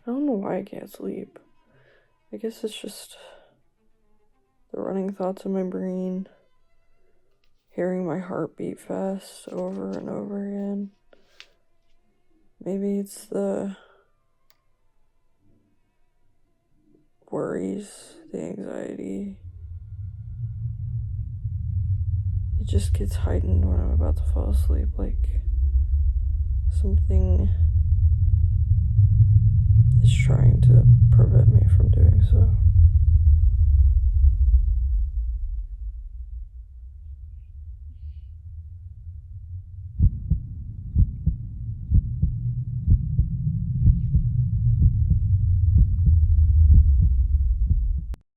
don't know why I can't sleep. I guess it's just the running thoughts in my brain, hearing my heart beat fast over and over again. Maybe it's the worries, the anxiety. It just gets heightened when I'm about to fall asleep, like something is trying to prevent me from doing so.